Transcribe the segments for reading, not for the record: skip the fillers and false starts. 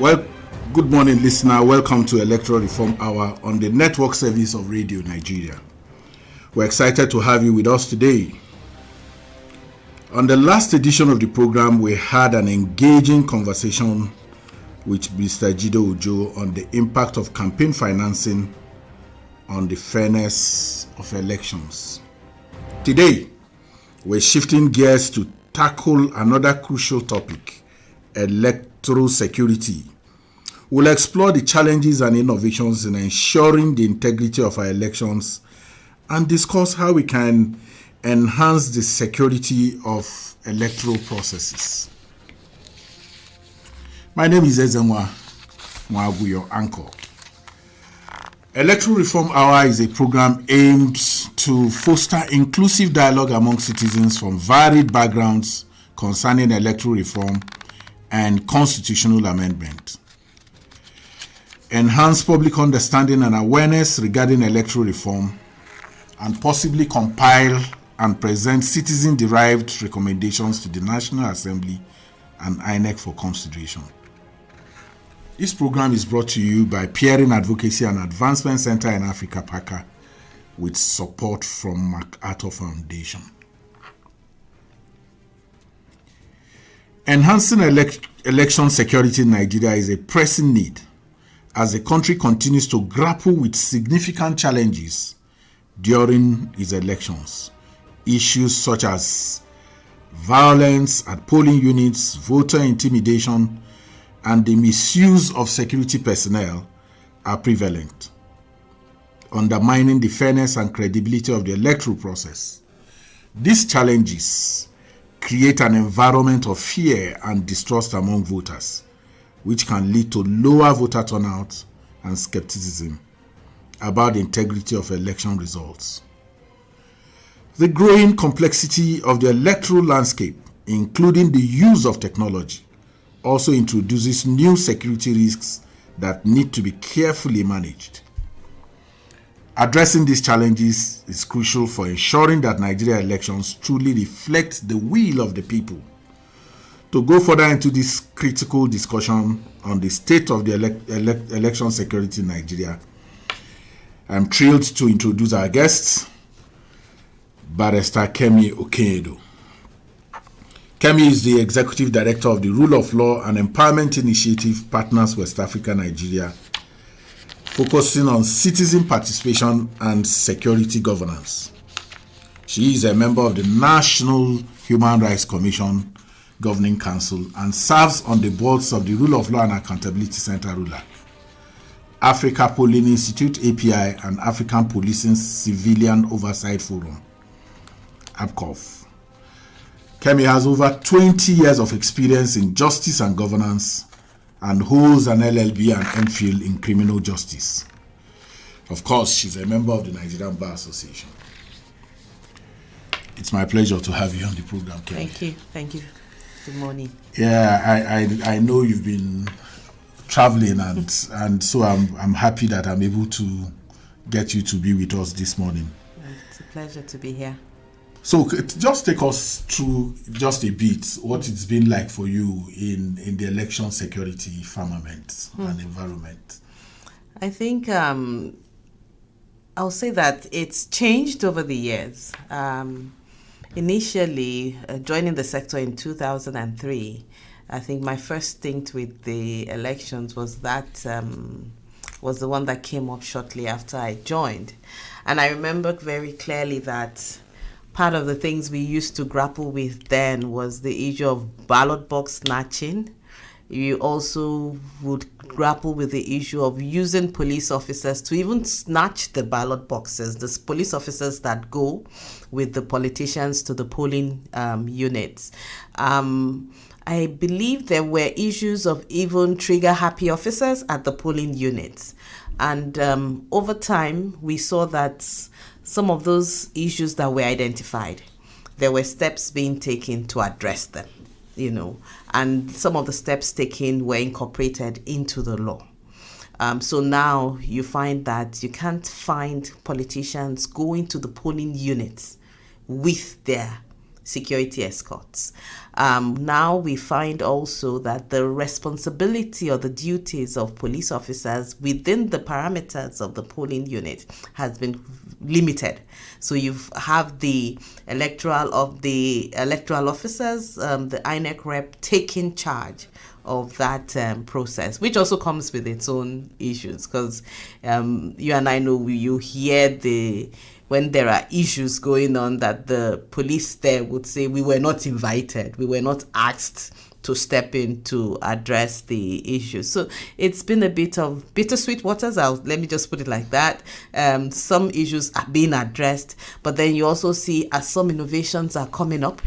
Well, good morning, listener. Welcome to Electoral Reform Hour on the network service of Radio Nigeria. We're excited to have you with us today. On the last edition of the program, we had an engaging conversation with Mr. Jido Ojo on the impact of campaign financing on the fairness of elections. Today, we're shifting gears to tackle another crucial topic, electoral security. We'll explore the challenges and innovations in ensuring the integrity of our elections and discuss how we can enhance the security of electoral processes. My name is Ezenwa Mwagu, your anchor. Electoral Reform Hour is a program aimed to foster inclusive dialogue among citizens from varied backgrounds concerning electoral reform and constitutional amendment. Enhance public understanding and awareness regarding electoral reform, and possibly compile and present citizen-derived recommendations to the National Assembly and INEC for consideration. This program is brought to you by Peering Advocacy and Advancement Center in Africa, PACA, with support from MacArthur Foundation. Enhancing election security in Nigeria is a pressing need as the country continues to grapple with significant challenges during its elections. Issues such as violence at polling units, voter intimidation, and the misuse of security personnel are prevalent, undermining the fairness and credibility of the electoral process. These challenges create an environment of fear and distrust among voters, which can lead to lower voter turnout and skepticism about the integrity of election results. The growing complexity of the electoral landscape, including the use of technology, also introduces new security risks that need to be carefully managed. Addressing these challenges is crucial for ensuring that Nigeria elections truly reflect the will of the people. To go further into this critical discussion on the state of the election security in Nigeria, I'm thrilled to introduce our guest, Barrister Kemi Okenyedu. Kemi is the Executive Director of the Rule of Law and Empowerment Initiative Partners West Africa, Nigeria, focusing on citizen participation and security governance. She is a member of the National Human Rights Commission Governing Council and serves on the boards of the Rule of Law and Accountability Center, RULAC, Africa Polling Institute, API, and African Policing Civilian Oversight Forum, APCOF. Kemi has over 20 years of experience in justice and governance and holds an LLB and MPhil in criminal justice. Of course, she's a member of the Nigerian Bar Association. It's my pleasure to have you on the program, Kemi. Thank you. Good morning. Yeah, I know you've been traveling, and so I'm happy that I'm able to get you to be with us this morning. It's a pleasure to be here. So just take us through just a bit what it's been like for you in the election security firmament and environment. I think I'll say that it's changed over the years. Initially, joining the sector in 2003, I think my first stint with the elections was the one that came up shortly after I joined. And I remember very clearly that part of the things we used to grapple with then was the issue of ballot box snatching. You also would grapple with the issue of using police officers to even snatch the ballot boxes, the police officers that go with the politicians to the polling units. I believe there were issues of even trigger-happy officers at the polling units. And over time, we saw that some of those issues that were identified, there were steps being taken to address them, and some of the steps taken were incorporated into the law. So now you find that you can't find politicians going to the polling units with their security escorts. Now we find also that the responsibility or the duties of police officers within the parameters of the polling unit has been limited. So you have the electoral officers, the INEC rep taking charge of that process, which also comes with its own issues, because you and I know you hear when there are issues going on that the police there would say we were not invited, we were not asked to step in to address the issues. So it's been a bit of bittersweet waters. Let me just put it like that. Some issues are being addressed, but then you also see as some innovations are coming up,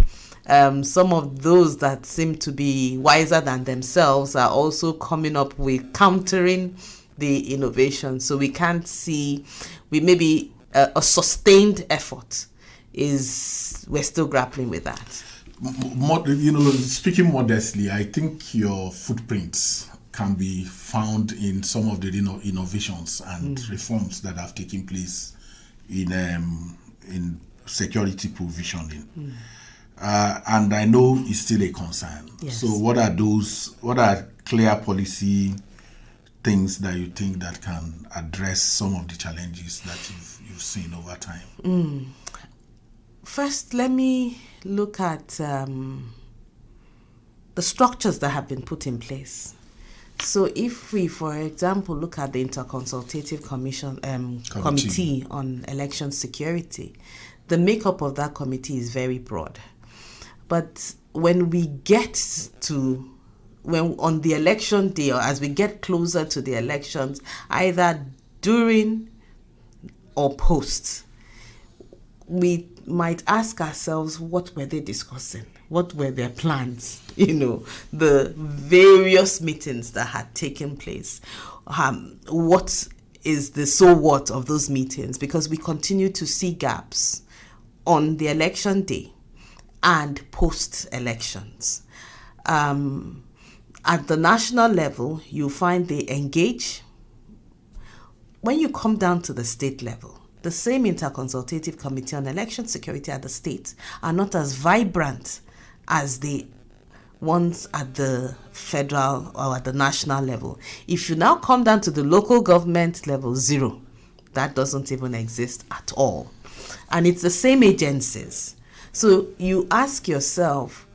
some of those that seem to be wiser than themselves are also coming up with countering the innovation. So we can't see, maybe a sustained effort we're still grappling with that. Speaking modestly, I think your footprints can be found in some of the innovations and reforms that have taken place in security provisioning. And I know it's still a concern. Yes. So what are clear policy things that you think that can address some of the challenges that you've seen over time? First, let me look at the structures that have been put in place. So if we, for example, look at the Interconsultative Committee on Election Security, the makeup of that committee is very broad. But when we get on the election day, or as we get closer to the elections, either during or post, we might ask ourselves, what were they discussing? What were their plans? The various meetings that had taken place. What is the so what of those meetings? Because we continue to see gaps on the election day and post-elections. At the national level, you find they engage. When you come down to the state level, the same Interconsultative Committee on Election Security at the state are not as vibrant as the ones at the federal or at the national level. If you now come down to the local government level, zero. That doesn't even exist at all. And it's the same agencies. So you ask yourself,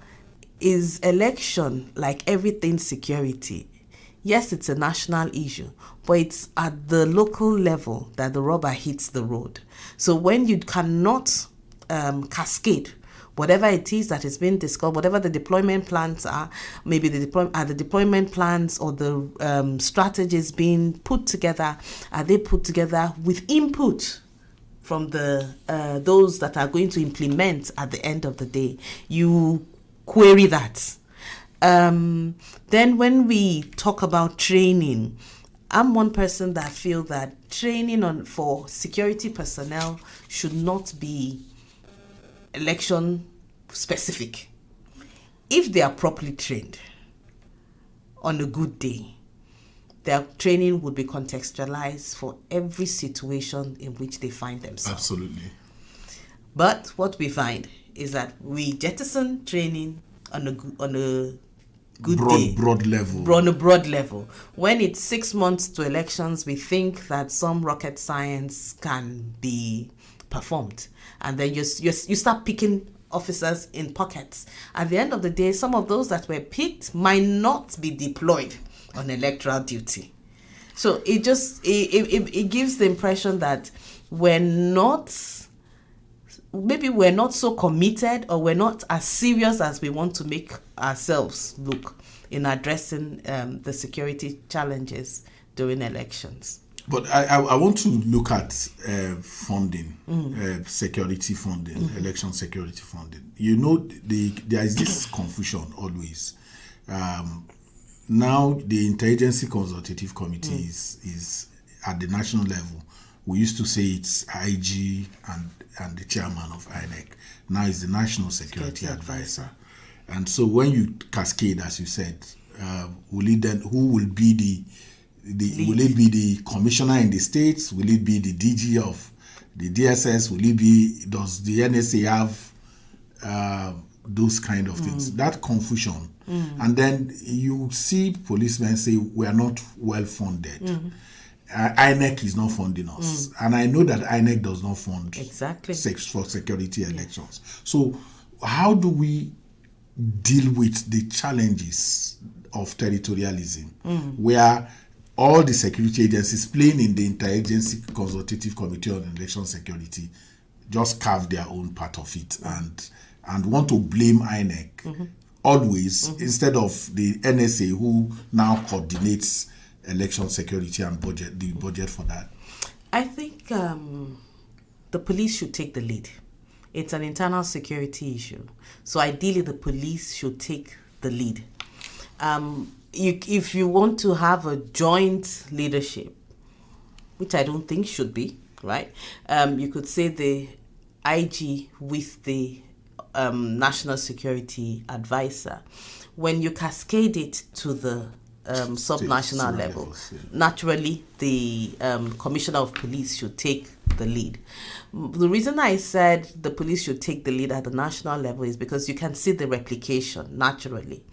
is election like everything security? Yes, it's a national issue, but it's at the local level that the rubber hits the road. So when you cannot cascade whatever it is that is being discussed, whatever the deployment plans are, maybe the deployment plans or the strategies being put together, are they put together with input from those that are going to implement at the end of the day? You query that. Then when we talk about training, I'm one person that feel that training for security personnel should not be election specific. If they are properly trained on a good day, their training would be contextualized for every situation in which they find themselves. Absolutely. But what we find is that we jettison training on a good day. Broad level. On a broad level. When it's 6 months to elections, we think that some rocket science can be performed. And then you start picking officers in pockets. At the end of the day, some of those that were picked might not be deployed on electoral duty. So it gives the impression that we're not so committed, or we're not as serious as we want to make ourselves look in addressing the security challenges during elections. But I want to look at funding, security funding, election security funding. There is this confusion always. Now the Interagency Consultative Committee is at the national level. We used to say it's IG and the chairman of INEC. Now it's the National Security Advisor. And so when you cascade, as you said, who will be will it be the commissioner in the states? Will it be the DG of the DSS? Does the NSA have those kind of things. That confusion. And then you see policemen say we are not well funded. INEC is not funding us. And I know that INEC does not fund for security elections. So how do we deal with the challenges of territorialism, where all the security agencies playing in the Interagency Consultative Committee on Election Security just carve their own part of it and want to blame INEC always instead of the NSA, who now coordinates election security and the budget for that? I think the police should take the lead. It's an internal security issue. So ideally, the police should take the lead. If you want to have a joint leadership, which I don't think should be, right? You could say the IG with the National Security Advisor. When you cascade it to the subnational level, naturally the Commissioner of Police should take the lead. The reason I said the police should take the lead at the national level is because you can see the replication naturally.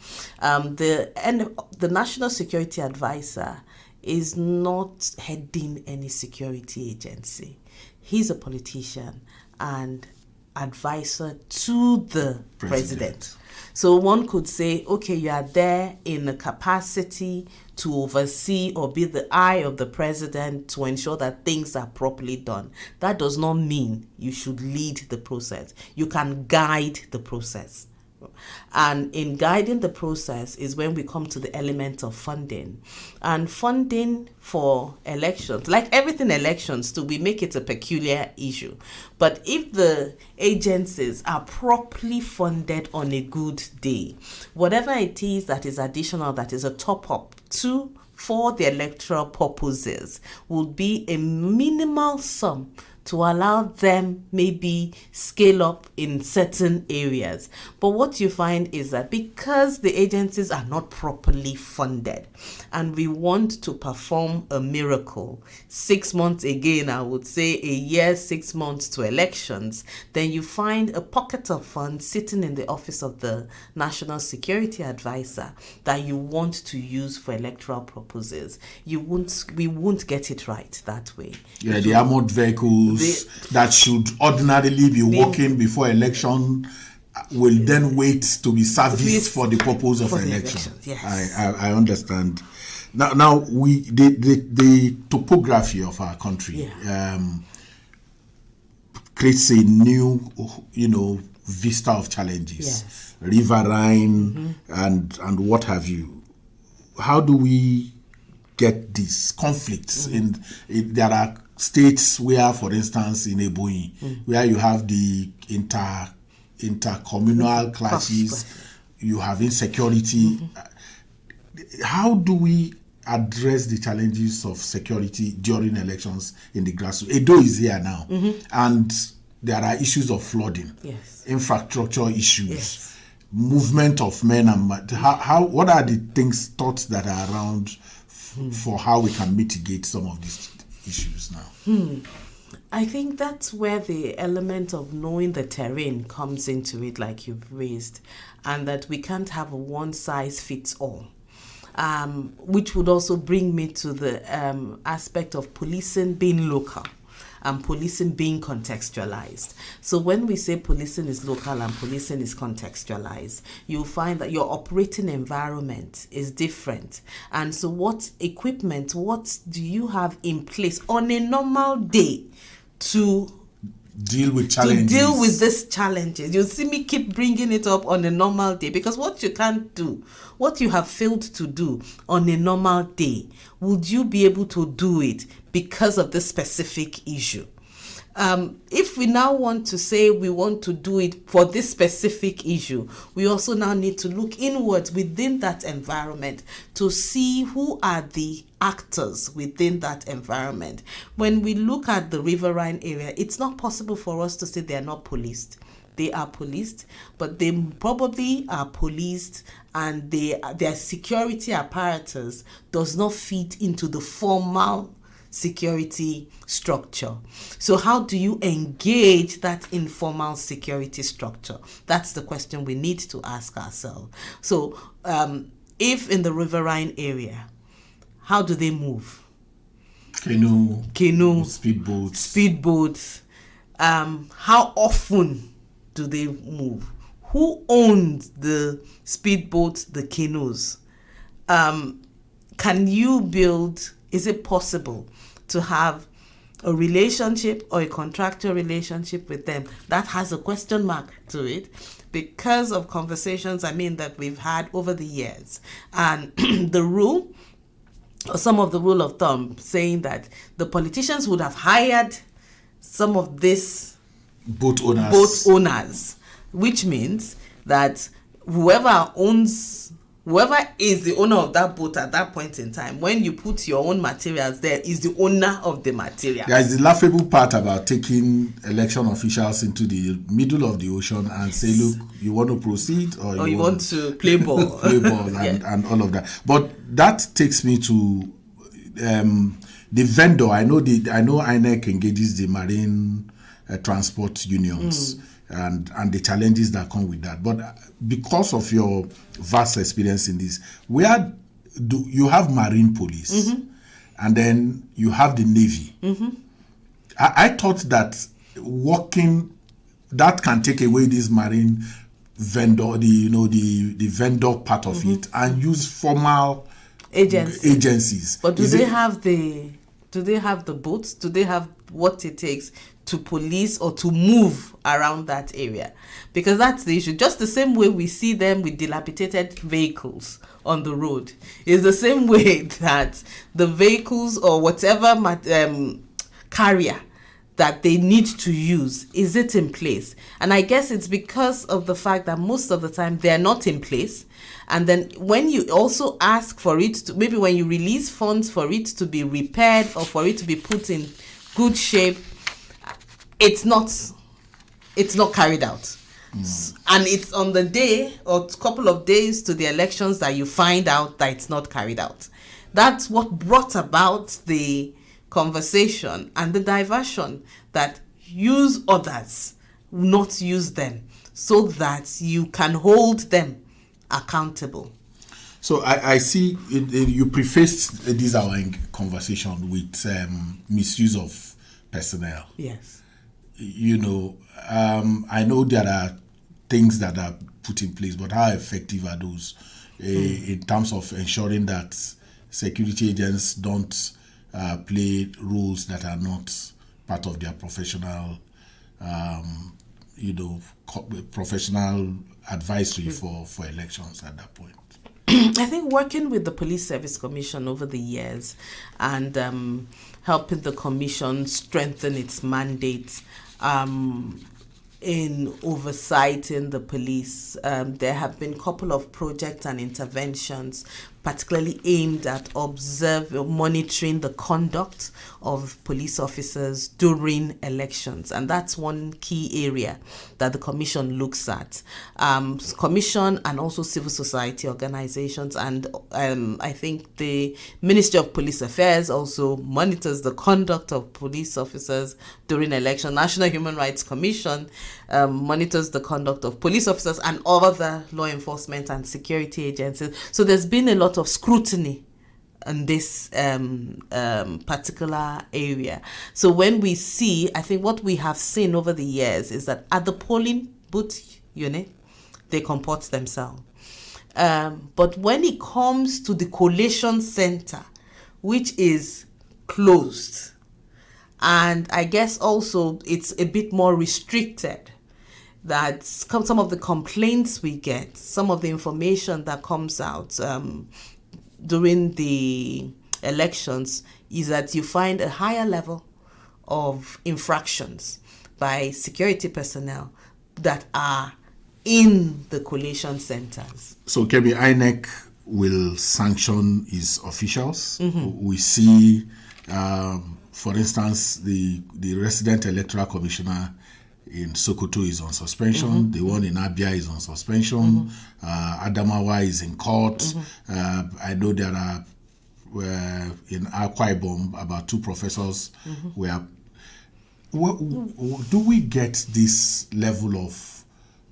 The National Security Advisor is not heading any security agency. He's a politician and advisor to the president. So one could say, okay, you are there in a capacity to oversee or be the eye of the president to ensure that things are properly done. That does not mean you should lead the process. You can guide the process. And in guiding the process is when we come to the element of funding. And funding for elections, like everything elections too, we make it a peculiar issue. But if the agencies are properly funded on a good day, whatever it is that is additional, that is a top-up for the electoral purposes, will be a minimal sum to allow them maybe scale up in certain areas. But what you find is that because the agencies are not properly funded and we want to perform a miracle, 6 months again, I would say a year, 6 months to elections, then you find a pocket of funds sitting in the office of the National Security Advisor that you want to use for electoral purposes. We won't get it right that way. Yeah, the armored vehicles that should ordinarily be working before election will then wait to be serviced for the purpose of election. Yes. I understand. Now the topography of our country creates a new, vista of challenges. Yes. Riverine and what have you. How do we get these conflicts? There are states where, for instance, in Ebonyi, where you have the intercommunal clashes, you have insecurity. How do we address the challenges of security during elections in the grassroots? Edo is here now, and there are issues of flooding, infrastructure issues, movement of men and what are the thoughts that are around for how we can mitigate some of these issues now? I think that's where the element of knowing the terrain comes into it, like you've raised, and that we can't have a one-size-fits-all, which would also bring me to the aspect of policing being local and policing being contextualized. So when we say policing is local and policing is contextualized, you'll find that your operating environment is different. And so what equipment, what do you have in place on a normal day to deal with challenges? To deal with these challenges. You'll see me keep bringing it up on a normal day, because what you can't do, what you have failed to do on a normal day, would you be able to do it because of this specific issue? If we now want to say we want to do it for this specific issue, we also now need to look inwards within that environment to see who are the actors within that environment. When we look at the riverine area, it's not possible for us to say they are not policed. They are policed, but they probably are policed, and their security apparatus does not fit into the formal security structure. So how do you engage that informal security structure? That's the question we need to ask ourselves. So if in the riverine area, how do they move? Canoe, speedboats. How often do they move? Who owns the speedboats, the canoes? Can you build, is it possible to have a relationship or a contractual relationship with them? That has a question mark to it because of conversations, that we've had over the years. And the rule, or some of the rule of thumb, saying that the politicians would have hired some of these boat owners, which means that whoever is the owner of that boat at that point in time, when you put your own materials there, is the owner of the material. There is the laughable part about taking election officials into the middle of the ocean and say, look, you want to proceed or you want to play ball. play ball and all of that. But that takes me to the vendor. I know INEC engages the marine transport unions and the challenges that come with that. But because of your vast experience in this, where do you have marine police and then you have the Navy? I thought that that can take away this marine vendor, the vendor part of it, and use formal agencies. But do they have the boats? Do they have what it takes to police or to move around that area? Because that's the issue. Just the same way we see them with dilapidated vehicles on the road is the same way that the vehicles or whatever carrier that they need to use, is it in place? And I guess it's because of the fact that most of the time they're not in place. And then when you also ask for it to, maybe when you release funds for it to be repaired or for it to be put in good shape, it's not carried out. And it's on the day or a couple of days to the elections that you find out that it's not carried out. That's what brought about the conversation and the diversion, that use others, not use them, so that you can hold them accountable. So I see you prefaced this our conversation with misuse of personnel. Yes. I know there are things that are put in place, but how effective are those in terms of ensuring that security agents don't play roles that are not part of their professional, professional advisory for elections at that point? I think working with the Police Service Commission over the years and helping the commission strengthen its mandate in oversighting the police, there have been a couple of projects and interventions particularly aimed at monitoring the conduct of police officers during elections. And that's one key area that the Commission looks at. Commission and also civil society organizations. And I think the Ministry of Police Affairs also monitors the conduct of police officers during election. National Human Rights Commission monitors the conduct of police officers and other law enforcement and security agencies. So there's been a lot of scrutiny in this particular area. So when we see, I think what we have seen over the years is that at the polling booth unit, they comport themselves. But when it comes to the collation center, which is closed, and I guess also it's a bit more restricted, that some of the complaints we get, some of the information that comes out during the elections is that you find a higher level of infractions by security personnel that are in the collation centers. So, Kemi, INEC will sanction its officials. We see, for instance, the resident electoral commissioner in Sokoto is on suspension. The one in Abia is on suspension. Adamawa is in court. I know there are in Akwa Ibom, about 2 professors were. Do we get this level of,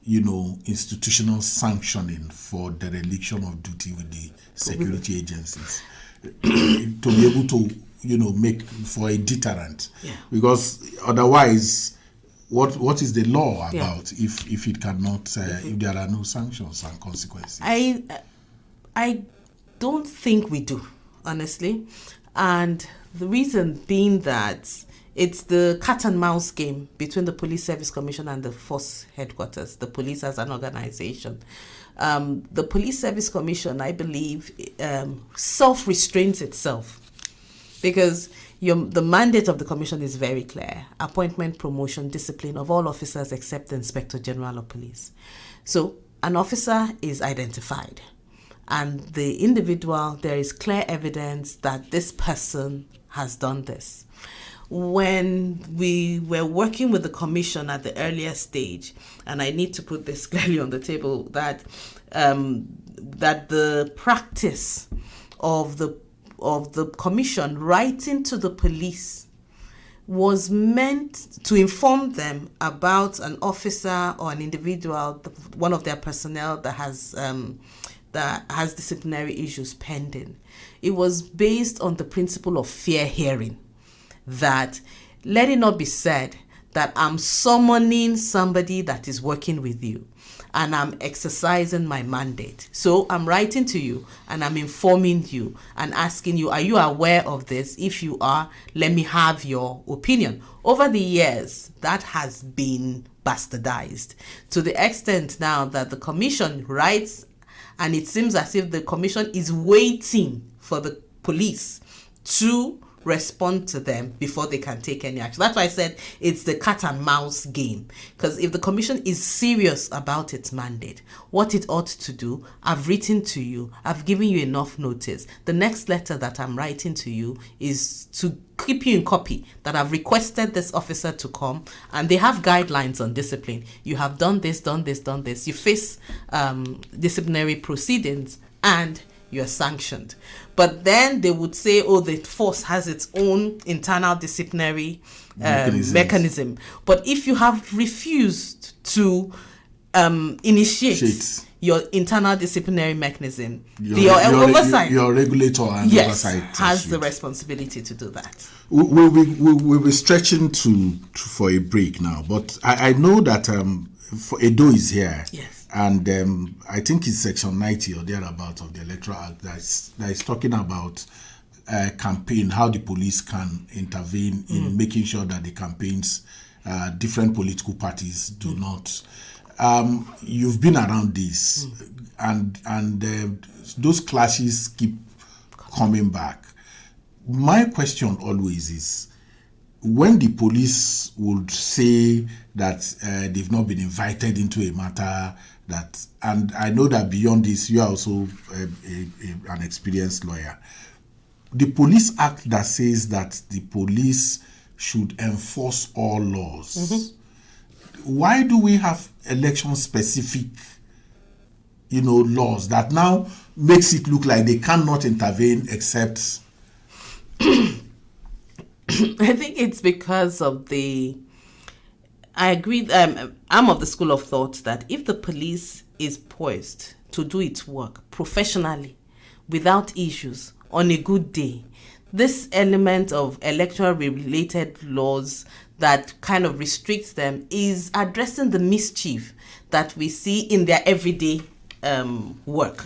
institutional sanctioning for dereliction of duty with the security agencies to be able to, make for a deterrent? Yeah. Because otherwise, what is the law about if it cannot, if there are no sanctions and consequences? I don't think we do, honestly, and the reason being that it's the cat and mouse game between the Police Service Commission and the force headquarters, the police as an organization. The Police Service Commission, I believe, self-restrains itself because the mandate of the commission is very clear: appointment, promotion, discipline of all officers except the Inspector General of Police. So an officer is identified, and the individual, there is clear evidence that this person has done this. When we were working with the commission at the earlier stage, and I need to put this clearly on the table, that that the practice of the commission writing to the police was meant to inform them about an officer or an individual, one of their personnel that has disciplinary issues pending. It was based on the principle of fair hearing, that let it not be said that I'm summoning somebody that is working with you and I'm exercising my mandate. So I'm writing to you and I'm informing you and asking you, are you aware of this? If you are, let me have your opinion. Over the years, that has been bastardized to the extent now that the commission writes, and it seems as if the commission is waiting for the police to respond to them before they can take any action. That's why I said it's the cat and mouse game. Because if the commission is serious about its mandate, what it ought to do, I've written to you, I've given you enough notice. The next letter that I'm writing to you is to keep you in copy that I've requested this officer to come, and they have guidelines on discipline. You have done this, done this, done this. You face disciplinary proceedings and you're sanctioned. But then they would say, oh, the force has its own internal disciplinary mechanism. But if you have refused to initiate your internal disciplinary mechanism, your oversight, your regulator and oversight has the responsibility to do that. We'll be stretching for a break now, but I know that Edo is here. Yes. And I think it's Section 90 or thereabout of the Electoral Act that is talking about campaign, how the police can intervene in making sure that the campaigns, different political parties do not. You've been around this, and those clashes keep coming back. My question always is, when the police would say that they've not been invited into a matter, and I know that beyond this, you are also an experienced lawyer. The Police Act that says that the police should enforce all laws. Why do we have election-specific, laws that now makes it look like they cannot intervene except? I think it's because of I agree. I'm of the school of thought that if the police is poised to do its work professionally, without issues, on a good day, this element of electoral-related laws that kind of restricts them is addressing the mischief that we see in their everyday work.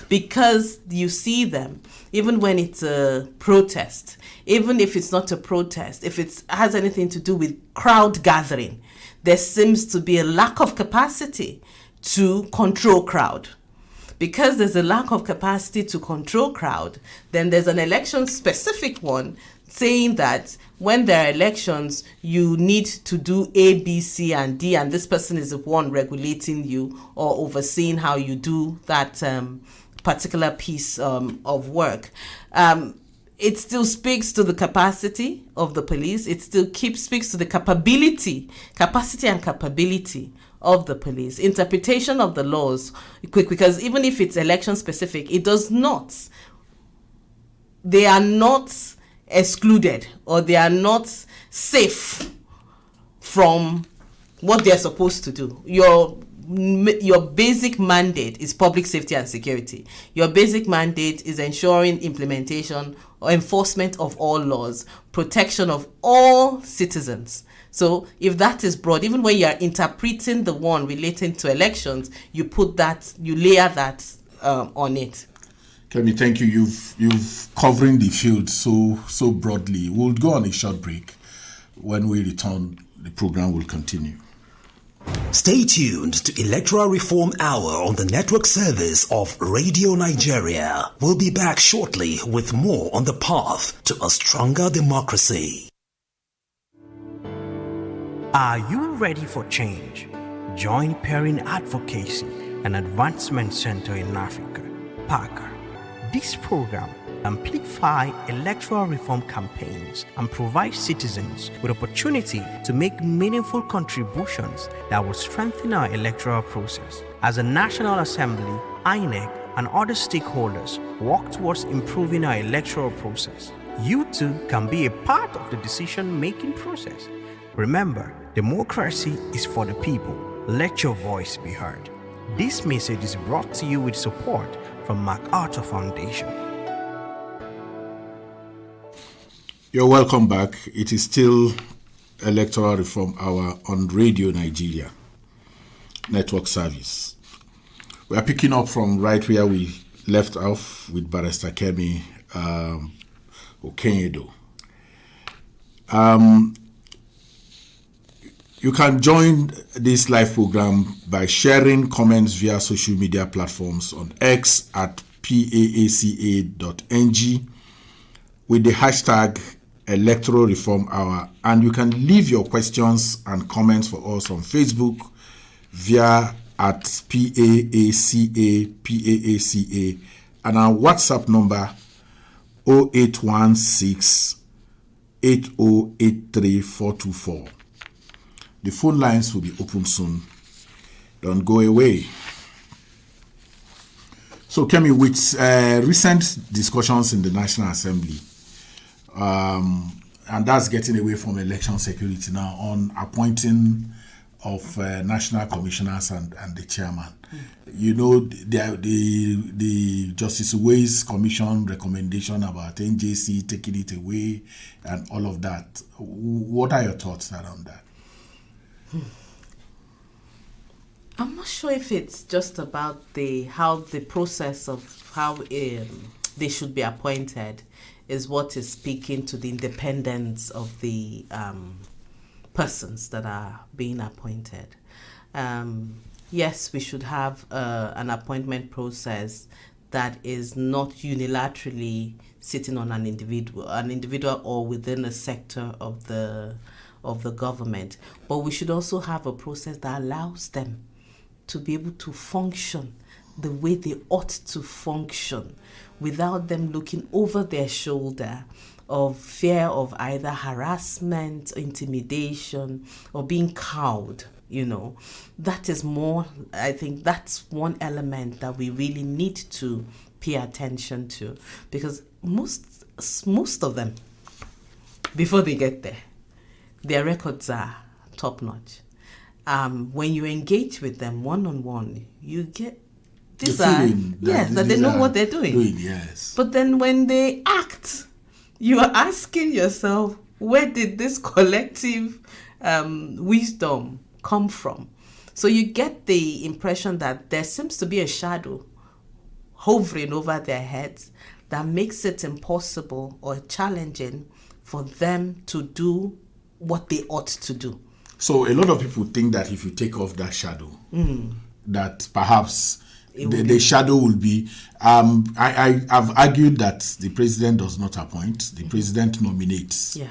Because you see them, even when it's a protest, even if it's not a protest, if it has anything to do with crowd gathering, there seems to be a lack of capacity to control crowd. Because there's a lack of capacity to control crowd, then there's an election-specific one saying that when there are elections, you need to do A, B, C, and D, and this person is the one regulating you or overseeing how you do that particular piece of work. It still speaks to the capacity of the police. It still speaks to the capacity and capability of the police. Interpretation of the laws, because even if it's election specific, it does not they are not excluded, or they are not safe from what they're supposed to do. Your basic mandate is public safety and security. Your basic mandate is ensuring implementation or enforcement of all laws, protection of all citizens. So if that is broad, even when you are interpreting the one relating to elections, you layer that on it. Kemi, thank you. You've covering the field so broadly. We'll go on a short break. When we return, the program will continue. Stay tuned to Electoral Reform Hour on the network service of Radio Nigeria. We'll be back shortly with more on the path to a stronger democracy. Are you ready for change? Join Perrin Advocacy and Advancement Center in Africa, PACA. This program amplify electoral reform campaigns and provide citizens with opportunity to make meaningful contributions that will strengthen our electoral process. As a National Assembly, INEC, and other stakeholders work towards improving our electoral process, you too can be a part of the decision-making process. Remember, democracy is for the people. Let your voice be heard. This message is brought to you with support from MacArthur Foundation. You're welcome back. It is still Electoral Reform Hour on Radio Nigeria Network Service. We are picking up from right where we left off with Barrister Kemi Okenyedu. You can join this live program by sharing comments via social media platforms on X at paaca.ng with the hashtag Electoral Reform Hour, and you can leave your questions and comments for us on Facebook via at paaca and our WhatsApp number 0816 8083 424. The phone lines will be open soon. Don't go away. So, Kemi, with recent discussions in the National Assembly, and that's getting away from election security now on appointing of national commissioners and the chairman. You know, the Justice Uwais Commission recommendation about NJC taking it away and all of that. What are your thoughts around that? I'm not sure if it's just about how the process of how they should be appointed is what is speaking to the independence of the persons that are being appointed. Yes, we should have an appointment process that is not unilaterally sitting on an individual or within a sector of the government, but we should also have a process that allows them to be able to function the way they ought to function without them looking over their shoulder of fear of either harassment, intimidation, or being cowed. You know, that is more, I think that's one element that we really need to pay attention to, because most of them, before they get there, their records are top-notch. When you engage with them one-on-one, you get that they know what they're doing. Yes. But then when they act, you are asking yourself, where did this collective wisdom come from? So you get the impression that there seems to be a shadow hovering over their heads that makes it impossible or challenging for them to do what they ought to do. So a lot of people think that if you take off that shadow, that perhaps the shadow will be... I've argued that the president does not appoint, the president nominates. Yeah.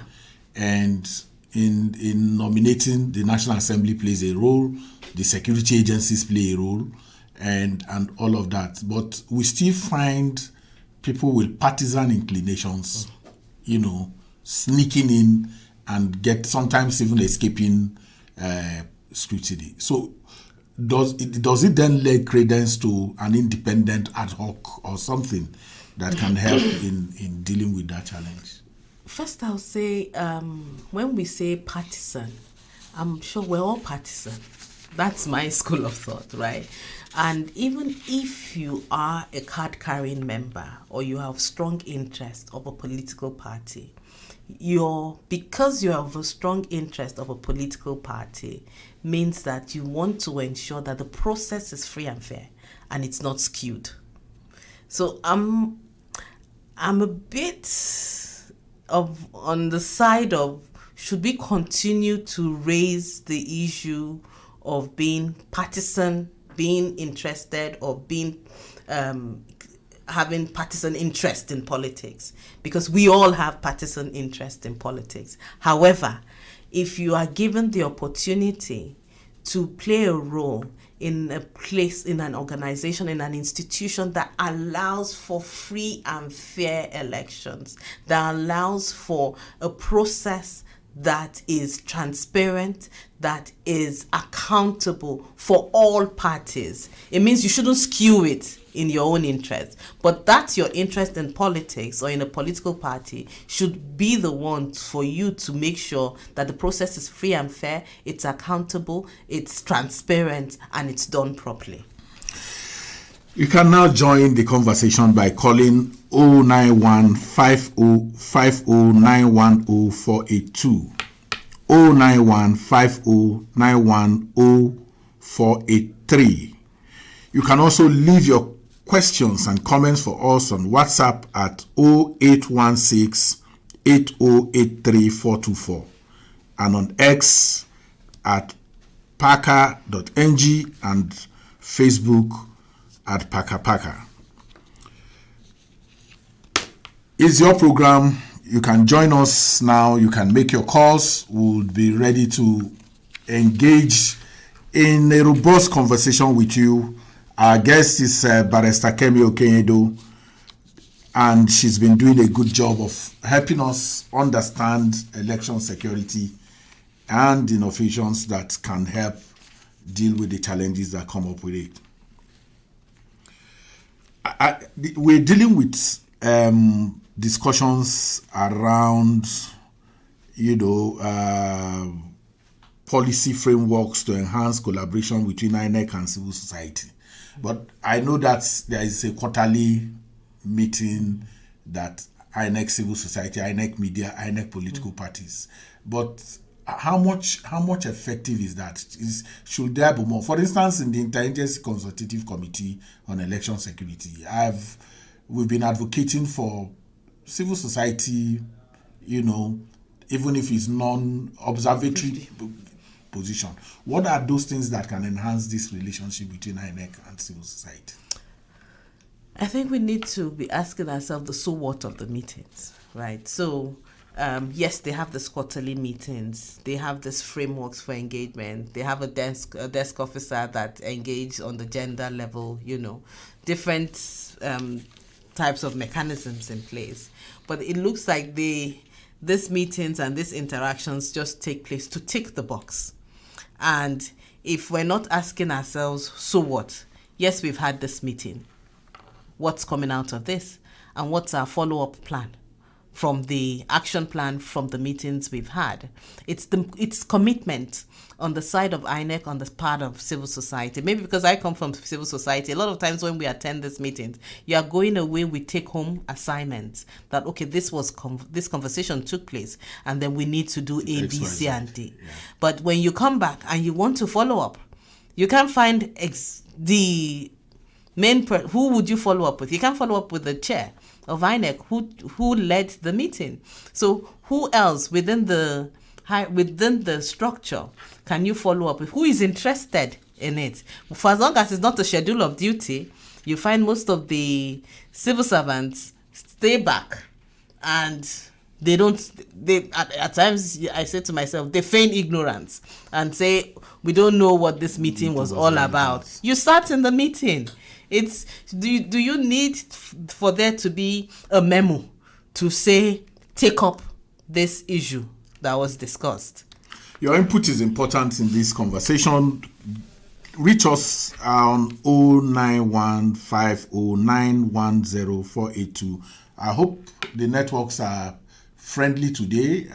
And in nominating, the National Assembly plays a role, the security agencies play a role, and all of that. But we still find people with partisan inclinations, sneaking in and sometimes even escaping scrutiny. So does it then lay credence to an independent ad hoc or something that can help in dealing with that challenge? First, I'll say when we say partisan, I'm sure we're all partisan. That's my school of thought, right? And even if you are a card-carrying member or you have strong interest of a political party, because you have a strong interest of a political party means that you want to ensure that the process is free and fair and it's not skewed. So I'm a bit on the side of, should we continue to raise the issue of being partisan, being interested, or being having partisan interest in politics? Because we all have partisan interest in politics. However, if you are given the opportunity to play a role in a place, in an organization, in an institution that allows for free and fair elections, that allows for a process that is transparent, that is accountable for all parties, it means you shouldn't skew it in your own interest. But that's your interest in politics or in a political party should be the one for you to make sure that the process is free and fair, it's accountable, it's transparent, and it's done properly. You can now join the conversation by calling 091 50 50 910 482. 091 50 910 483. You can also leave your questions and comments for us on WhatsApp at 0816 8083 424 and on X at parker.ng and Facebook at Parker. It's your program. You can join us now. You can make your calls. We'll be ready to engage in a robust conversation with you. Our guest is Barrister Kemi Okenyedu, and she's been doing a good job of helping us understand election security and innovations that can help deal with the challenges that come up with it. We're dealing with discussions around, policy frameworks to enhance collaboration between INEC and civil society. But I know that there is a quarterly meeting that INEC civil society, INEC media, INEC political parties. But how much effective is that? Should there be more? For instance, in the Interagency Consultative Committee on Election Security, we've been advocating for civil society, even if it's non-observatory position. What are those things that can enhance this relationship between INEC and civil society? I think we need to be asking ourselves the so what of the meetings, right? So, yes, they have this quarterly meetings. They have this frameworks for engagement. They have a desk officer that engage on the gender level, different types of mechanisms in place. But it looks like these meetings and these interactions just take place to tick the box. And if we're not asking ourselves, so what? Yes, we've had this meeting. What's coming out of this? And what's our follow-up plan from the action plan from the meetings we've had? It's commitment on the side of INEC, on the part of civil society. Maybe because I come from civil society, a lot of times when we attend these meetings, you are going away with take-home assignments that, okay, this conversation took place, and then we need to do A, B, C, and D. Yeah. But when you come back and you want to follow up, you can't find the main who would you follow up with? You can't follow up with the chair of INEC who led the meeting. So who else within the structure can you follow up with? Who is interested in it? For as long as it's not a schedule of duty, you find most of the civil servants stay back, and at times I say to myself, they feign ignorance and say, we don't know what this meeting was all about. You sat in the meeting. Do you need for there to be a memo to say, take up this issue that was discussed? Your input is important in this conversation. reach us on 09150910482. I hope the networks are friendly today.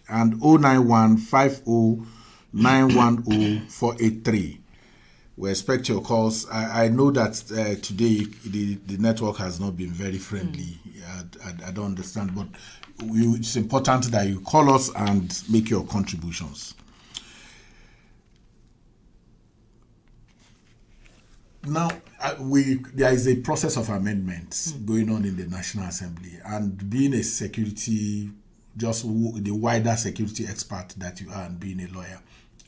And 09150910483. We expect your calls. I know that today the network has not been very friendly. I don't understand, but it's important that you call us and make your contributions. Now, there is a process of amendments going on in the National Assembly, and being a security, just the wider security expert that you are, and being a lawyer,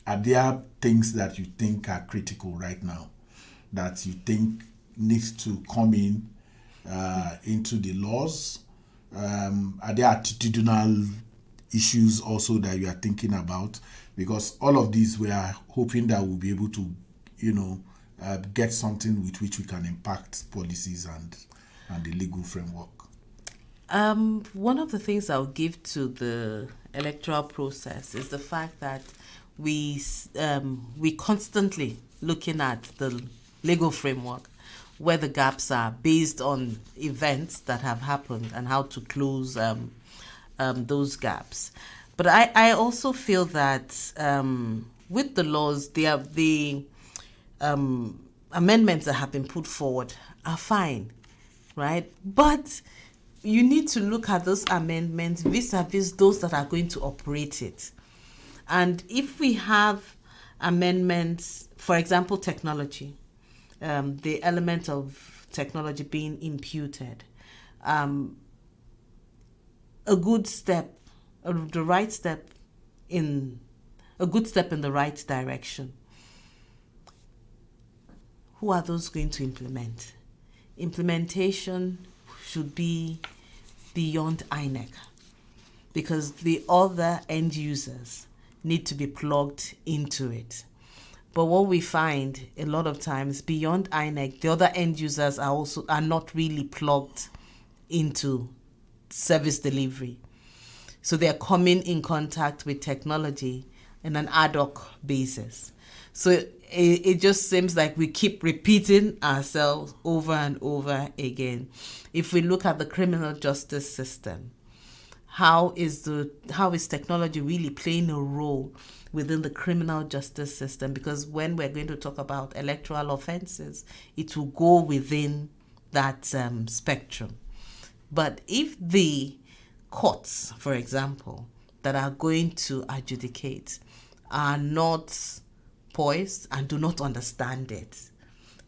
are there things that you think are critical right now that you think needs to come in into the laws? Are there attitudinal issues also that you are thinking about? Because all of these, we are hoping that we'll be able to, get something with which we can impact policies and the legal framework. One of the things I'll give to the electoral process is the fact that we constantly looking at the legal framework, where the gaps are based on events that have happened and how to close those gaps. But I also feel that with the laws, the amendments that have been put forward are fine, right? But you need to look at those amendments vis-a-vis those that are going to operate it. And if we have amendments, for example, technology, the element of technology being imputed, a good step in the right direction. Who are those going to implement? Implementation should be beyond INEC, because the other end users need to be plugged into it. But what we find a lot of times, beyond INEC, the other end users are not really plugged into service delivery. So they're coming in contact with technology in an ad hoc basis. So it just seems like we keep repeating ourselves over and over again. If we look at the criminal justice system, how is technology really playing a role within the criminal justice system? Because when we're going to talk about electoral offenses, it will go within that spectrum. But if the courts, for example, that are going to adjudicate are not poised and do not understand it,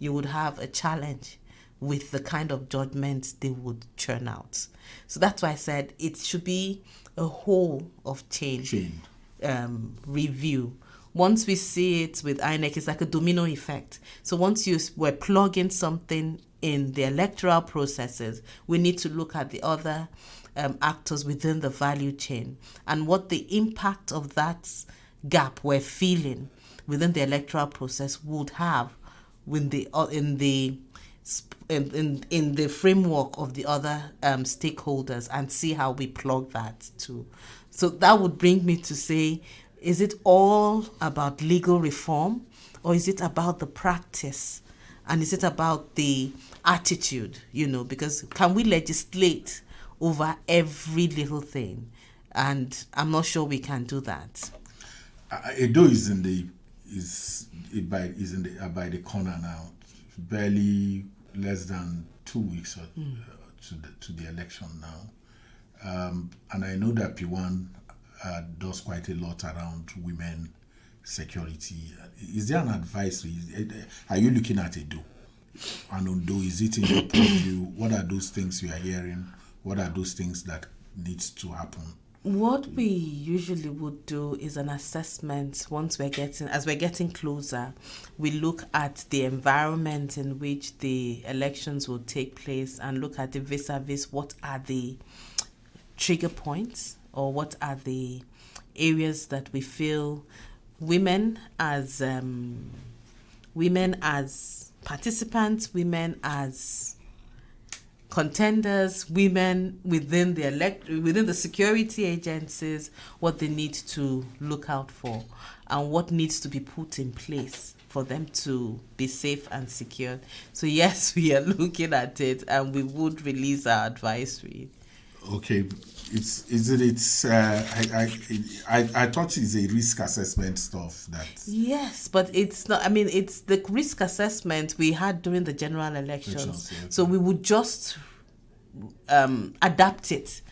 you would have a challenge with the kind of judgments they would churn out. So that's why I said it should be a whole of change. Review. Once we see it with INEC, it's like a domino effect. So once we're plugging something in the electoral processes, we need to look at the other actors within the value chain and what the impact of that gap we're feeling within the electoral process would have in the framework of the other stakeholders, and see how we plug that too. So that would bring me to say, is it all about legal reform, or is it about the practice, and is it about the attitude? Because can we legislate over every little thing? And I'm not sure we can do that. Edo is by the corner now. Barely less than 2 weeks to the election now, and I know that P1 does quite a lot around women security. Is there an advisory? Are you looking at Edo? And Ondo, is it in your purview? What are those things you are hearing? What are those things that needs to happen? What we usually would do is an assessment. As we're getting closer, we look at the environment in which the elections will take place and look at the vis-a-vis what are the trigger points, or what are the areas that we feel women as participants, women as contenders, women within the security agencies, what they need to look out for, and what needs to be put in place for them to be safe and secure. So yes, we are looking at it, and we would release our advisory. Okay, I thought it's a risk assessment stuff that. Yes, but it's not. I mean, it's the risk assessment we had during the general elections. Okay. So we would just adapt it,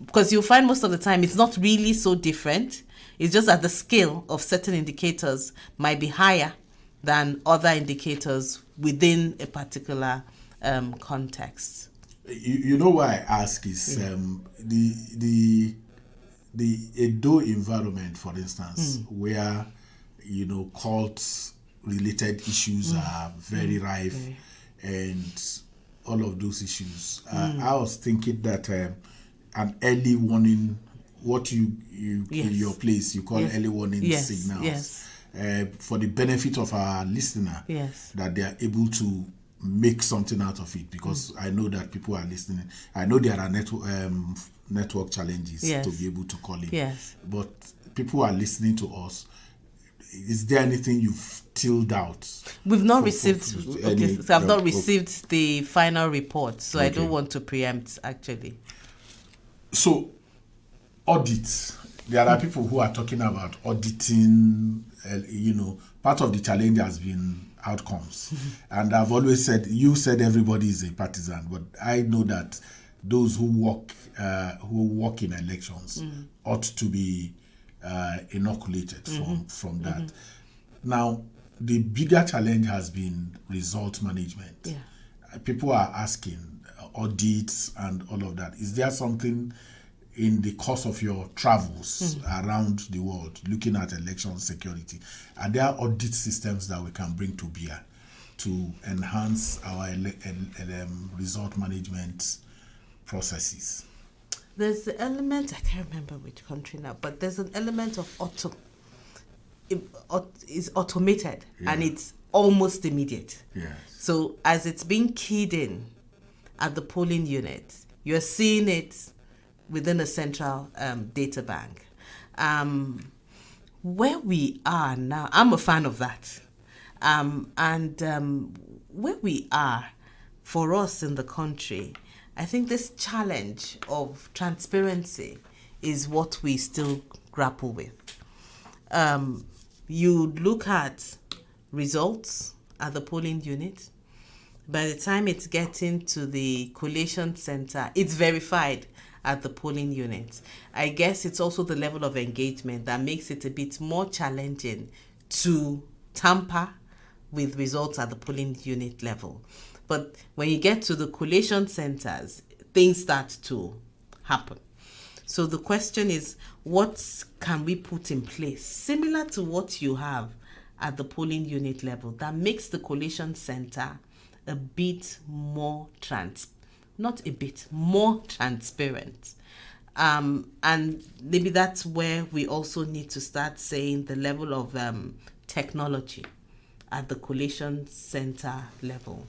because you'll find most of the time it's not really so different. It's just that the scale of certain indicators might be higher than other indicators within a particular context. You know why I ask is the Edo environment, for instance, where cult related issues are very rife, and all of those issues. I was thinking that an early warning, what you in your place you call early warning signals, for the benefit of our listener, that they are able to make something out of it, because I know that people are listening. I know there are network challenges to be able to call in, but people are listening to us. Is there anything you've tilled out? We've not received. So I've not received the final report, so I don't want to preempt, actually. So, audits. There are people who are talking about auditing. Part of the challenge has been outcomes, and I've always said, you said everybody is a partisan, but I know that those who work in elections ought to be inoculated from that. Now, the bigger challenge has been result management. People are asking audits and all of that. Is there something in the course of your travels around the world looking at election security? Are there audit systems that we can bring to bear to enhance our result management processes? There's the element, I can't remember which country now, but there's an element of is automated, and it's almost immediate. So as it's being keyed in at the polling unit, you're seeing it within a central data bank. Where we are now, I'm a fan of that. Where we are, for us in the country, I think this challenge of transparency is what we still grapple with. You look at results at the polling unit. By the time it's getting to the collation center, it's verified at the polling unit. I guess it's also the level of engagement that makes it a bit more challenging to tamper with results at the polling unit level. But when you get to the collation centers, things start to happen. So the question is, what can we put in place similar to what you have at the polling unit level that makes the collation center a bit more more transparent? And maybe that's where we also need to start saying the level of technology at the collation center level.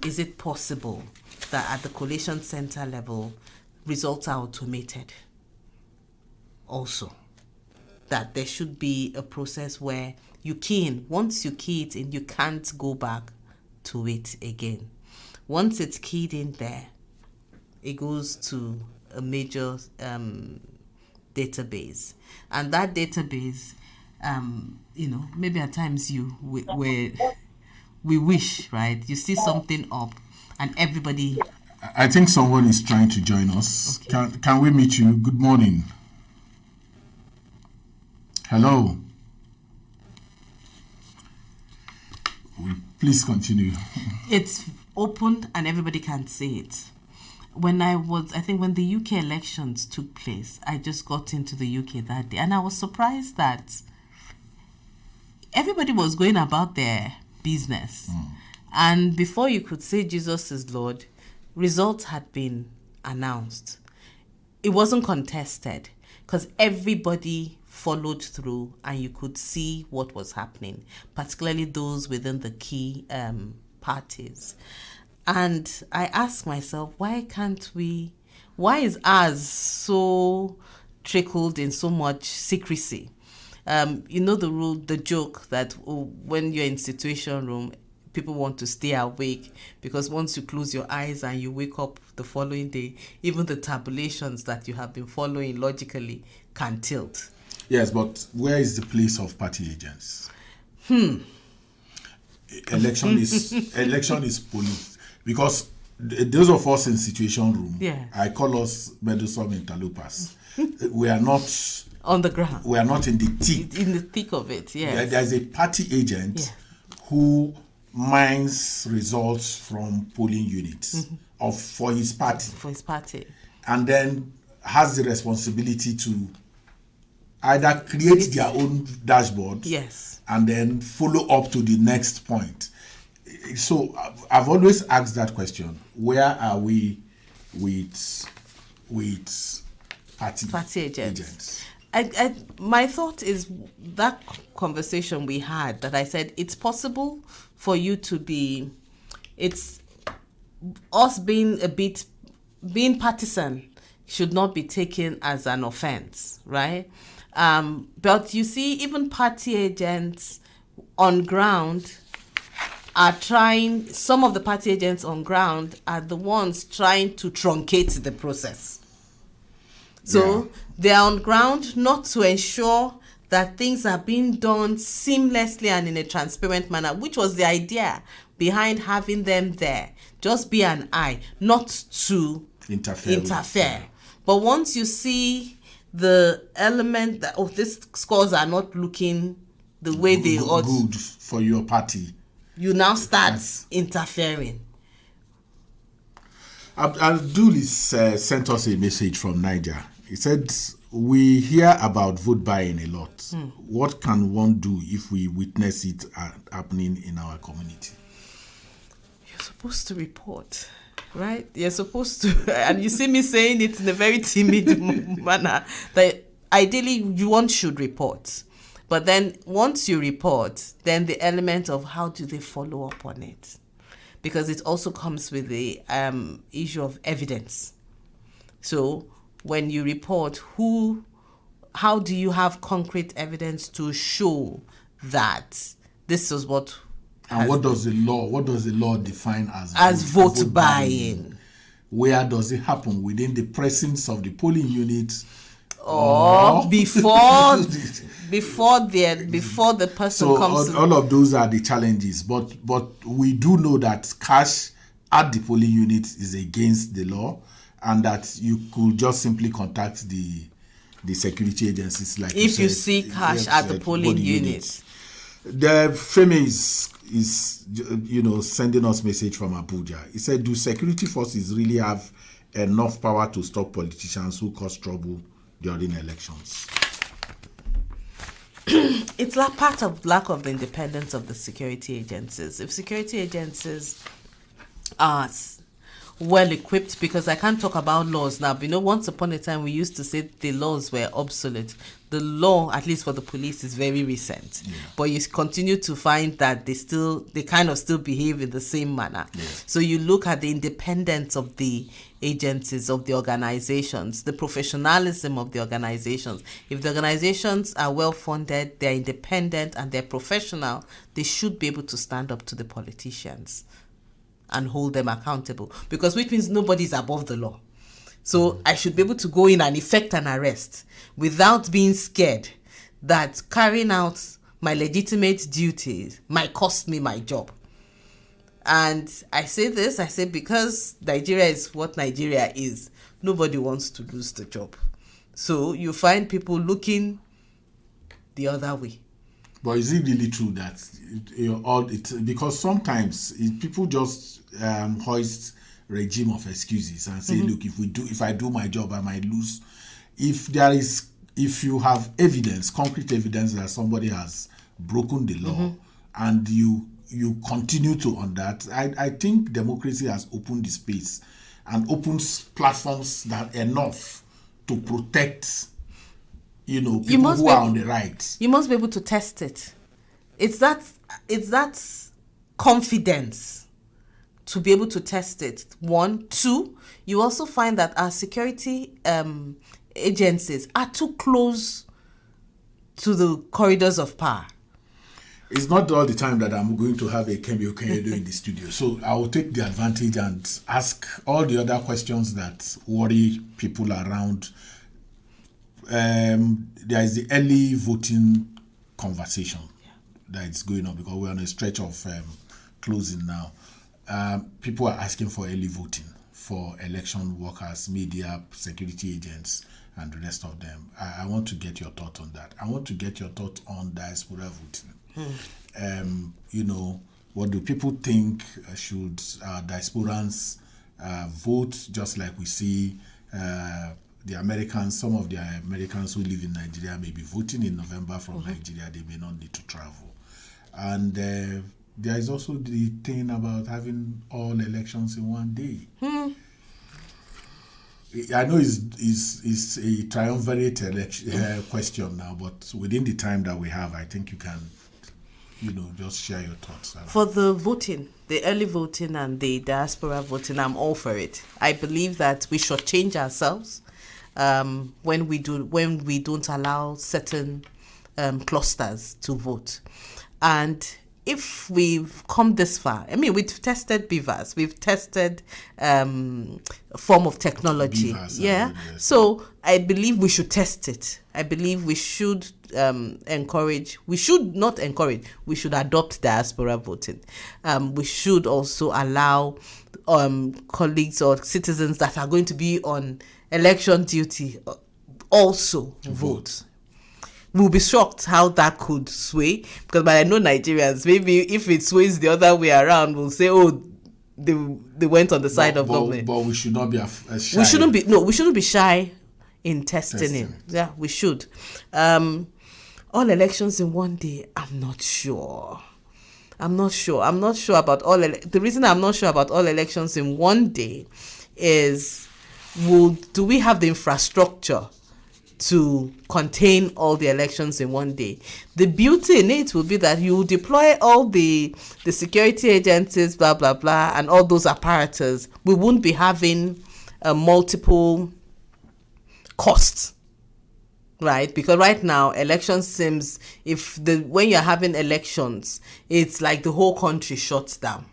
Is it possible that at the collation center level, results are automated? Also, that there should be a process where you key in. Once you key it in, you can't go back to it again. Once it's keyed in there, it goes to a major database. And that database, maybe at times we wish, right? You see something up and everybody... I think someone is trying to join us. Okay. Can we meet you? Good morning. Hello. Please continue. It's open and everybody can see it. When the UK elections took place, I just got into the UK that day, and I was surprised that everybody was going about their business. And before you could say Jesus is Lord, results had been announced. It wasn't contested because everybody followed through and you could see what was happening, particularly those within the key parties. And I ask myself, why is ours so trickled in so much secrecy? You know the joke that when you're in situation room, people want to stay awake because once you close your eyes and you wake up the following day, even the tabulations that you have been following logically can tilt. Yes, but where is the place of party agents? Election is police, because those of us in situation room, I call us meddlesome interlopers. We are not on the ground. We are not in the thick of it. Yeah, there's a party agent who mines results from polling units for his party, and then has the responsibility to either create their own dashboard, and then follow up to the next point. So I've always asked that question: where are we with party agents? My thought is that conversation we had, that I said it's possible for you to be, it's us being partisan should not be taken as an offense, right? But you see, even party agents on ground are trying, some of the party agents on ground are the ones trying to truncate the process. So they're on ground not to ensure that things are being done seamlessly and in a transparent manner, which was the idea behind having them there. Just be an eye, not to interfere. But once you see the element that, these scores are not looking the way they ought, good for your party, you now start interfering. Abdul sent us a message from Niger. He said, we hear about vote buying a lot. What can one do if we witness it happening in our community? You're supposed to report, right? You're supposed to, and you see me saying it in a very timid manner, that ideally one should report. But then once you report, then the element of how do they follow up on it? Because it also comes with the issue of evidence. So when you report, how do you have concrete evidence to show that this is what? And what does the law define as vote buying? Where does it happen? Within the precincts of the polling units, or before the person comes? So all of those are the challenges. But we do know that cash at the polling unit is against the law, and that you could just simply contact the security agencies, like if you see cash at the polling unit. The Femi is sending us message from Abuja. He said, do security forces really have enough power to stop politicians who cause trouble during elections? It's part of lack of the independence of the security agencies. If security agencies are well equipped, because I can't talk about laws now. Once upon a time we used to say the laws were obsolete. The law, at least for the police, is very recent. But you continue to find that they kind of still behave in the same manner. So you look at the independence of the agencies, of the organizations, the professionalism of the organizations. If the organizations are well funded, they're independent and they're professional, they should be able to stand up to the politicians and hold them accountable, because which means nobody's above the law. So I should be able to go in and effect an arrest without being scared that carrying out my legitimate duties might cost me my job. And I say because Nigeria is what Nigeria is, nobody wants to lose the job. So you find people looking the other way. But is it really true that because sometimes people just hoist regime of excuses and say, look, if I do my job, I might lose. If you have concrete evidence that somebody has broken the law, and you continue to on that, I think democracy has opened the space and opens platforms that enough to protect people who are on the right. You must be able to test it. It's that confidence to be able to test it. 1, 2, you also find that our security agencies are too close to the corridors of power. It's not all the time that I'm going to have a Kemi Okenyedu in the studio. So I will take the advantage and ask all the other questions that worry people around. There is the early voting conversation that is going on because we're on a stretch of closing now. People are asking for early voting for election workers, media, security agents, and the rest of them. I want to get your thought on that. I want to get your thought on diaspora voting. What do people think? Should diasporans vote just like we see the Americans? Some of the Americans who live in Nigeria may be voting in November from Nigeria. They may not need to travel. And there is also the thing about having all elections in one day. I know it's a triumvirate question now, but within the time that we have, I think you can, just share your thoughts. For the voting, the early voting and the diaspora voting, I'm all for it. I believe that we should change ourselves when we don't allow certain clusters to vote. And if we've come this far, we've tested beavers, we've tested form of technology. Beavers, so I believe we should test it. I believe we should we should adopt diaspora voting. We should also allow colleagues or citizens that are going to be on election duty also vote. We'll be shocked how that could sway, because I know Nigerians, maybe if it sways the other way around, we'll say, they went on the side of government. But we should not be shy. We shouldn't be shy in testing it. Yeah, we should. All elections in one day, I'm not sure. I'm not sure about all. The reason I'm not sure about all elections in one day is, do we have the infrastructure to contain all the elections in one day? The beauty in it will be that you deploy all the security agencies, blah, blah, blah, and all those apparatus. We won't be having multiple costs, right? Because right now, elections seems, when you're having elections, it's like the whole country shuts down.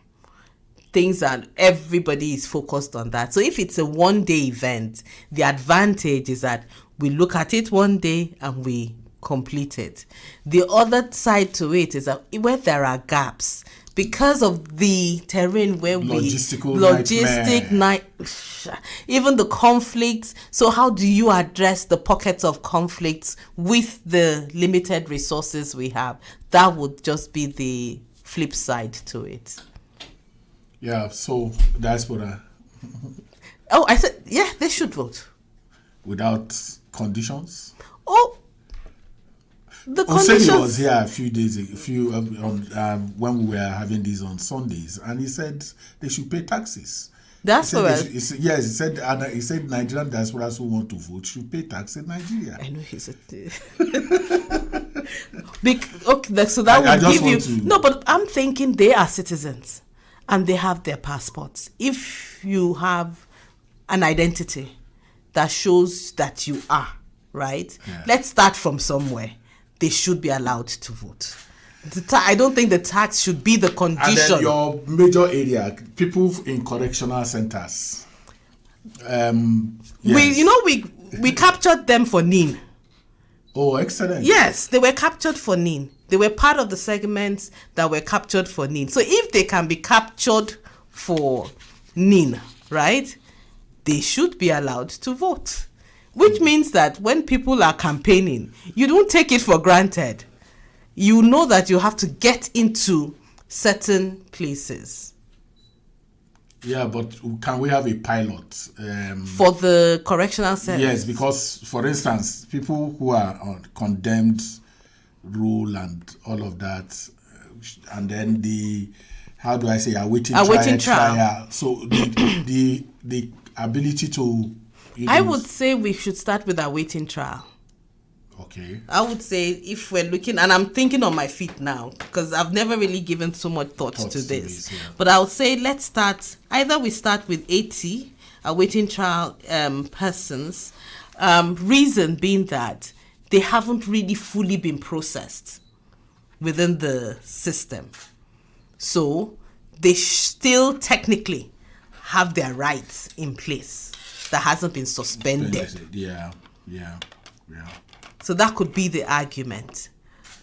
Everybody is focused on that. So if it's a one-day event, the advantage is that we look at it one day and we complete it. The other side to it is that where there are gaps, because of the terrain where even the conflicts. So how do you address the pockets of conflicts with the limited resources we have? That would just be the flip side to it. Yeah, so diaspora. I said, yeah, they should vote. Without conditions? The conditions. Oseni was here a few days when we were having these on Sundays, and he said they should pay taxes. That's correct. He said Nigerian diasporas who want to vote should pay tax in Nigeria. I know he said so that will give you... No, but I'm thinking they are citizens and they have their passports. If you have an identity that shows that you are, right? Yeah. Let's start from somewhere. They should be allowed to vote. I don't think the tax should be the condition. And then your major area, people in correctional centers. Yes. We captured them for NIN. Oh, excellent. Yes, they were captured for NIN. They were part of the segments that were captured for NIN. So if they can be captured for NIN, right, they should be allowed to vote. Which means that when people are campaigning, you don't take it for granted. You know that you have to get into certain places. Yeah, but can we have a pilot? For the correctional centers? Yes, because, for instance, people who are on condemned rule and all of that, and then awaiting trial. So the ability to... I would say we should start with awaiting trial. Okay. I would say if we're looking, and I'm thinking on my feet now, because I've never really given so much thought to this. Yeah. But I would say let's start, either we start with 80 awaiting trial persons, reason being that they haven't really fully been processed within the system. So they still technically have their rights in place that hasn't been suspended. Yeah. So that could be the argument.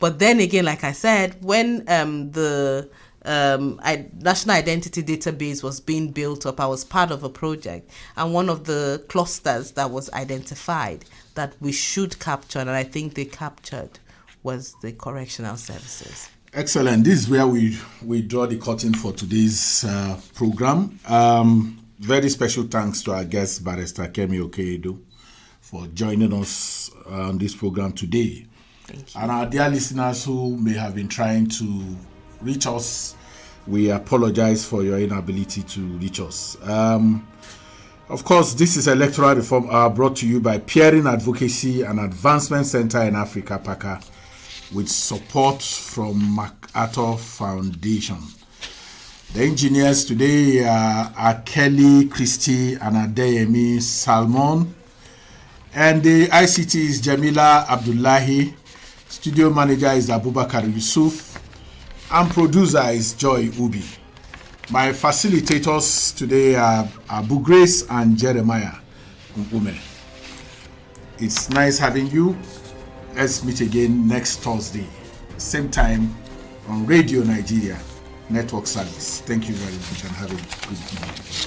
But then again, like I said, when the national identity database was being built up, I was part of a project, and one of the clusters that was identified that we should capture, and I think they captured, was the correctional services. Excellent. This is where we draw the curtain for today's program. Very special thanks to our guest, Barrister Kemi Okenyedu, for joining us on this program today. Thank you. And our dear listeners who may have been trying to reach us, we apologize for your inability to reach us. Of course, this is Electoral Reform Hour, brought to you by Peering Advocacy and Advancement Center in Africa, PACA, with support from MacArthur Foundation. The engineers today are Kelly, Christy, and Adeyemi Salmon. And the ICT is Jamila Abdullahi. Studio manager is Abubakar Yusuf. And producer is Joy Ubi. My facilitators today are Abu Grace and Jeremiah Ngume. It's nice having you. Let's meet again next Thursday, same time on Radio Nigeria Network Service. Thank you very much and have a good evening.